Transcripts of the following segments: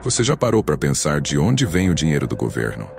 Você já parou para pensar de onde vem o dinheiro do governo?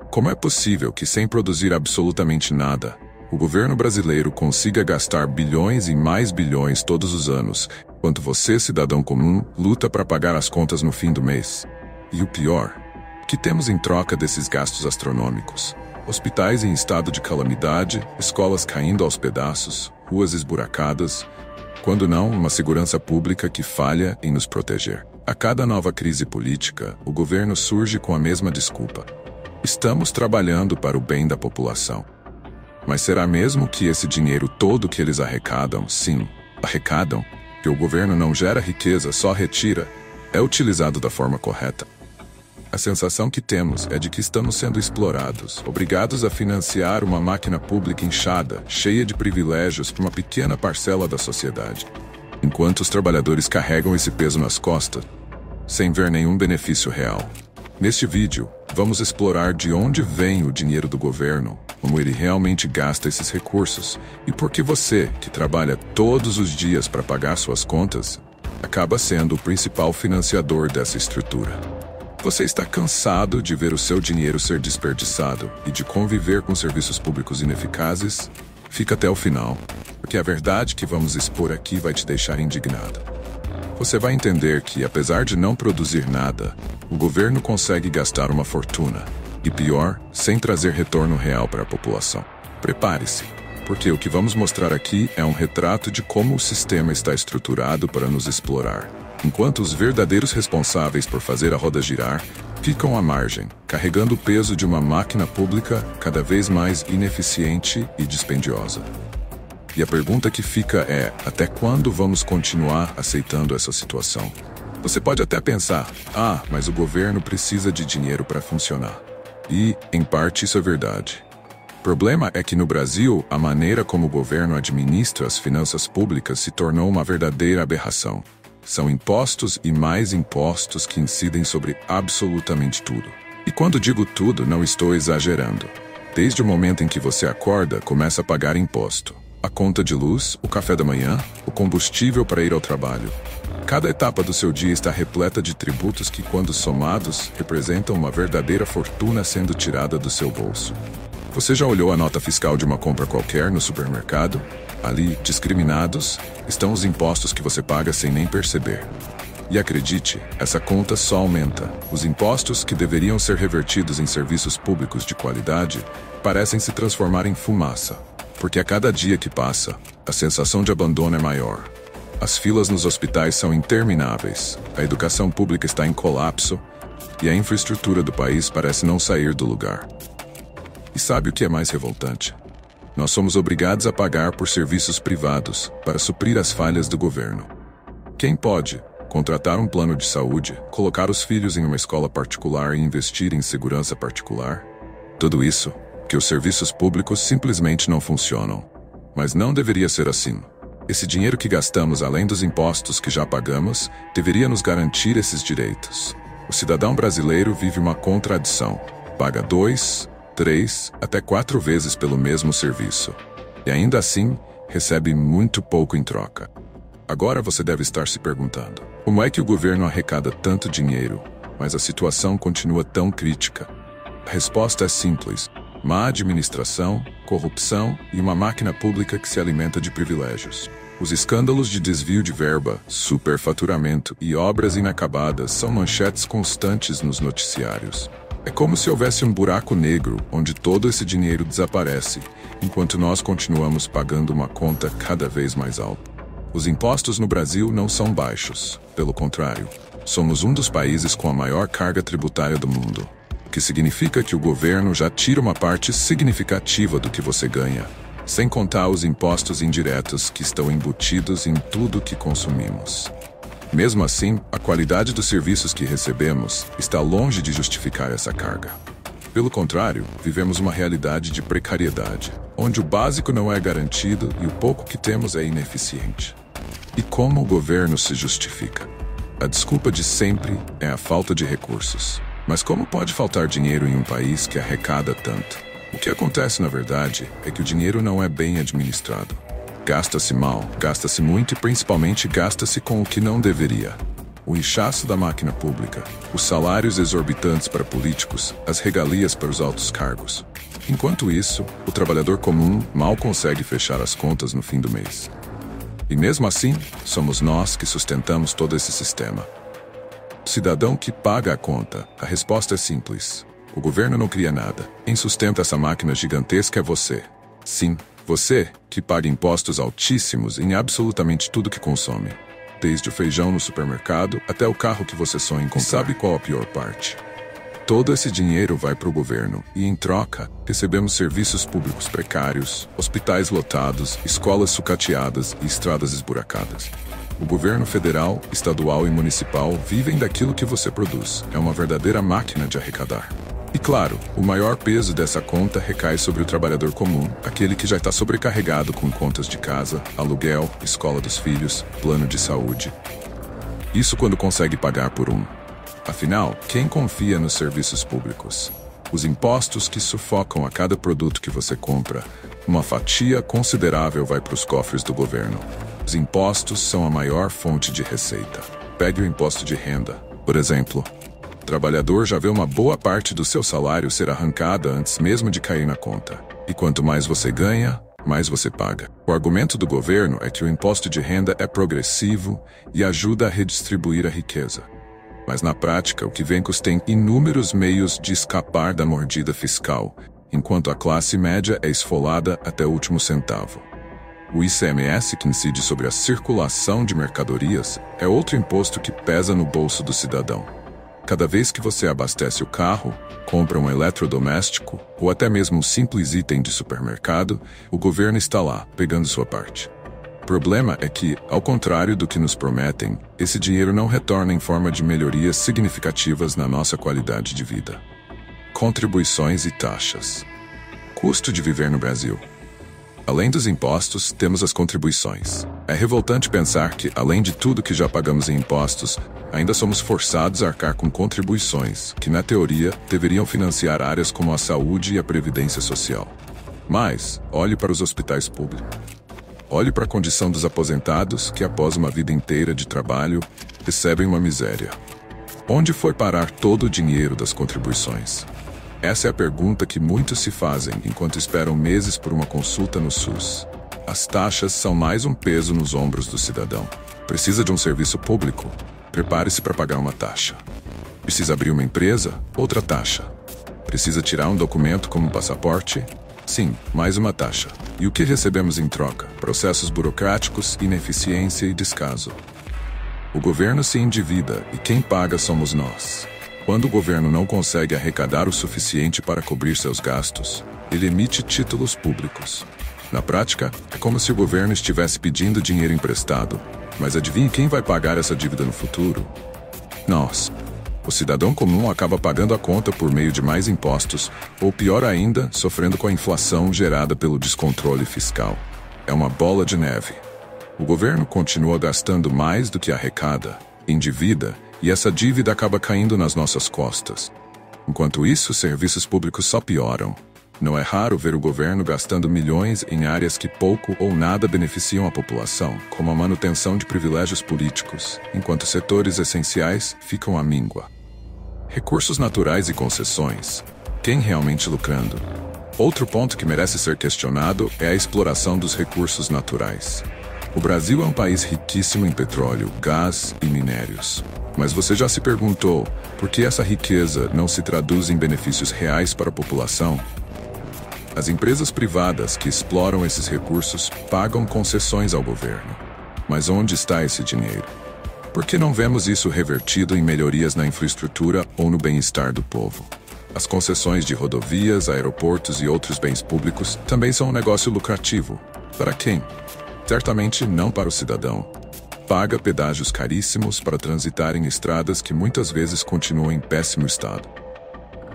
Como é possível que, sem produzir absolutamente nada, o governo brasileiro consiga gastar bilhões e mais bilhões todos os anos, enquanto você, cidadão comum, luta para pagar as contas no fim do mês? E o pior, o que temos em troca desses gastos astronômicos? Hospitais em estado de calamidade, escolas caindo aos pedaços, ruas esburacadas, quando não, uma segurança pública que falha em nos proteger. A cada nova crise política, o governo surge com a mesma desculpa. Estamos trabalhando para o bem da população. Mas será mesmo que esse dinheiro todo que eles arrecadam, sim, arrecadam, que o governo não gera riqueza, só retira, é utilizado da forma correta? A sensação que temos é de que estamos sendo explorados, obrigados a financiar uma máquina pública inchada, cheia de privilégios para uma pequena parcela da sociedade, enquanto os trabalhadores carregam esse peso nas costas, sem ver nenhum benefício real. Neste vídeo, vamos explorar de onde vem o dinheiro do governo, como ele realmente gasta esses recursos, e por que você, que trabalha todos os dias para pagar suas contas, acaba sendo o principal financiador dessa estrutura. Você está cansado de ver o seu dinheiro ser desperdiçado e de conviver com serviços públicos ineficazes? Fica até o final, porque a verdade que vamos expor aqui vai te deixar indignado. Você vai entender que, apesar de não produzir nada, o governo consegue gastar uma fortuna, e pior, sem trazer retorno real para a população. Prepare-se, porque o que vamos mostrar aqui é um retrato de como o sistema está estruturado para nos explorar, enquanto os verdadeiros responsáveis por fazer a roda girar ficam à margem, carregando o peso de uma máquina pública cada vez mais ineficiente e dispendiosa. E a pergunta que fica é: até quando vamos continuar aceitando essa situação? Você pode até pensar, mas o governo precisa de dinheiro para funcionar. E, em parte, isso é verdade. O problema é que no Brasil, a maneira como o governo administra as finanças públicas se tornou uma verdadeira aberração. São impostos e mais impostos que incidem sobre absolutamente tudo. E quando digo tudo, não estou exagerando. Desde o momento em que você acorda, começa a pagar imposto. A conta de luz, o café da manhã, o combustível para ir ao trabalho. Cada etapa do seu dia está repleta de tributos que, quando somados, representam uma verdadeira fortuna sendo tirada do seu bolso. Você já olhou a nota fiscal de uma compra qualquer no supermercado? Ali, discriminados, estão os impostos que você paga sem nem perceber. E acredite, essa conta só aumenta. Os impostos que deveriam ser revertidos em serviços públicos de qualidade parecem se transformar em fumaça. Porque a cada dia que passa, a sensação de abandono é maior. As filas nos hospitais são intermináveis, a educação pública está em colapso e a infraestrutura do país parece não sair do lugar. E sabe o que é mais revoltante? Nós somos obrigados a pagar por serviços privados para suprir as falhas do governo. Quem pode contratar um plano de saúde, colocar os filhos em uma escola particular e investir em segurança particular? Tudo isso que os serviços públicos simplesmente não funcionam. Mas não deveria ser assim. Esse dinheiro que gastamos, além dos impostos que já pagamos, deveria nos garantir esses direitos. O cidadão brasileiro vive uma contradição. Paga 2, 3, até 4 vezes pelo mesmo serviço. E ainda assim, recebe muito pouco em troca. Agora você deve estar se perguntando: como é que o governo arrecada tanto dinheiro, mas a situação continua tão crítica? A resposta é simples: má administração, corrupção e uma máquina pública que se alimenta de privilégios. Os escândalos de desvio de verba, superfaturamento e obras inacabadas são manchetes constantes nos noticiários. É como se houvesse um buraco negro onde todo esse dinheiro desaparece, enquanto nós continuamos pagando uma conta cada vez mais alta. Os impostos no Brasil não são baixos, pelo contrário, somos um dos países com a maior carga tributária do mundo. O que significa que o governo já tira uma parte significativa do que você ganha, sem contar os impostos indiretos que estão embutidos em tudo que consumimos. Mesmo assim, a qualidade dos serviços que recebemos está longe de justificar essa carga. Pelo contrário, vivemos uma realidade de precariedade, onde o básico não é garantido e o pouco que temos é ineficiente. E como o governo se justifica? A desculpa de sempre é a falta de recursos. Mas como pode faltar dinheiro em um país que arrecada tanto? O que acontece, na verdade, é que o dinheiro não é bem administrado. Gasta-se mal, gasta-se muito e principalmente gasta-se com o que não deveria. o inchaço da máquina pública, os salários exorbitantes para políticos, as regalias para os altos cargos. Enquanto isso, o trabalhador comum mal consegue fechar as contas no fim do mês. E mesmo assim, somos nós que sustentamos todo esse sistema. Cidadão que paga a conta, a resposta é simples. O governo não cria nada. Quem sustenta essa máquina gigantesca é você. Sim, você, que paga impostos altíssimos em absolutamente tudo que consome. Desde o feijão no supermercado até o carro que você sonha em comprar. Sabe qual a pior parte? Todo esse dinheiro vai para o governo e, em troca, recebemos serviços públicos precários, hospitais lotados, escolas sucateadas e estradas esburacadas. O governo federal, estadual e municipal vivem daquilo que você produz. É uma verdadeira máquina de arrecadar. E claro, o maior peso dessa conta recai sobre o trabalhador comum, aquele que já está sobrecarregado com contas de casa, aluguel, escola dos filhos, plano de saúde. Isso quando consegue pagar por um. Afinal, quem confia nos serviços públicos? Os impostos que sufocam a cada produto que você compra, uma fatia considerável vai para os cofres do governo. Os impostos são a maior fonte de receita. Pegue o imposto de renda, por exemplo. O trabalhador já vê uma boa parte do seu salário ser arrancada antes mesmo de cair na conta. E quanto mais você ganha, mais você paga. O argumento do governo é que o imposto de renda é progressivo e ajuda a redistribuir a riqueza. Mas na prática, o que vem tem inúmeros meios de escapar da mordida fiscal, enquanto a classe média é esfolada até o último centavo. O ICMS, que incide sobre a circulação de mercadorias, é outro imposto que pesa no bolso do cidadão. Cada vez que você abastece o carro, compra um eletrodoméstico ou até mesmo um simples item de supermercado, o governo está lá, pegando sua parte. O problema é que, ao contrário do que nos prometem, esse dinheiro não retorna em forma de melhorias significativas na nossa qualidade de vida. Contribuições e taxas. Custo de viver no Brasil. Além dos impostos, temos as contribuições. É revoltante pensar que, além de tudo que já pagamos em impostos, ainda somos forçados a arcar com contribuições, que na teoria deveriam financiar áreas como a saúde e a previdência social. Mas, olhe para os hospitais públicos. Olhe para a condição dos aposentados que, após uma vida inteira de trabalho, recebem uma miséria. Onde foi parar todo o dinheiro das contribuições? Essa é a pergunta que muitos se fazem enquanto esperam meses por uma consulta no SUS. As taxas são mais um peso nos ombros do cidadão. Precisa de um serviço público? Prepare-se para pagar uma taxa. Precisa abrir uma empresa? Outra taxa. Precisa tirar um documento como um passaporte? Sim, mais uma taxa. E o que recebemos em troca? Processos burocráticos, ineficiência e descaso. O governo se endivida e quem paga somos nós. Quando o governo não consegue arrecadar o suficiente para cobrir seus gastos, ele emite títulos públicos. Na prática, é como se o governo estivesse pedindo dinheiro emprestado. Mas adivinhe quem vai pagar essa dívida no futuro? Nós. O cidadão comum acaba pagando a conta por meio de mais impostos, ou pior ainda, sofrendo com a inflação gerada pelo descontrole fiscal. É uma bola de neve. O governo continua gastando mais do que arrecada, endivida, e essa dívida acaba caindo nas nossas costas. Enquanto isso, serviços públicos só pioram. Não é raro ver o governo gastando milhões em áreas que pouco ou nada beneficiam a população, como a manutenção de privilégios políticos, enquanto setores essenciais ficam à míngua. Recursos naturais e concessões. Quem realmente lucrando? Outro ponto que merece ser questionado é a exploração dos recursos naturais. O Brasil é um país riquíssimo em petróleo, gás e minérios. Mas você já se perguntou por que essa riqueza não se traduz em benefícios reais para a população? As empresas privadas que exploram esses recursos pagam concessões ao governo. Mas onde está esse dinheiro? Por que não vemos isso revertido em melhorias na infraestrutura ou no bem-estar do povo? As concessões de rodovias, aeroportos e outros bens públicos também são um negócio lucrativo. Para quem? Certamente não para o cidadão. Paga pedágios caríssimos para transitar em estradas que muitas vezes continuam em péssimo estado.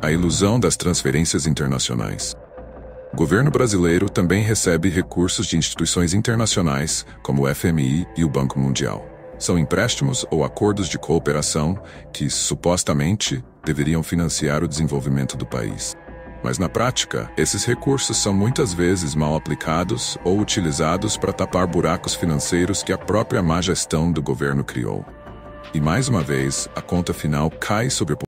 A ilusão das transferências internacionais. O governo brasileiro também recebe recursos de instituições internacionais, como o FMI e o Banco Mundial. São empréstimos ou acordos de cooperação que, supostamente, deveriam financiar o desenvolvimento do país. Mas na prática, esses recursos são muitas vezes mal aplicados ou utilizados para tapar buracos financeiros que a própria má gestão do governo criou. E mais uma vez, a conta final cai sobre a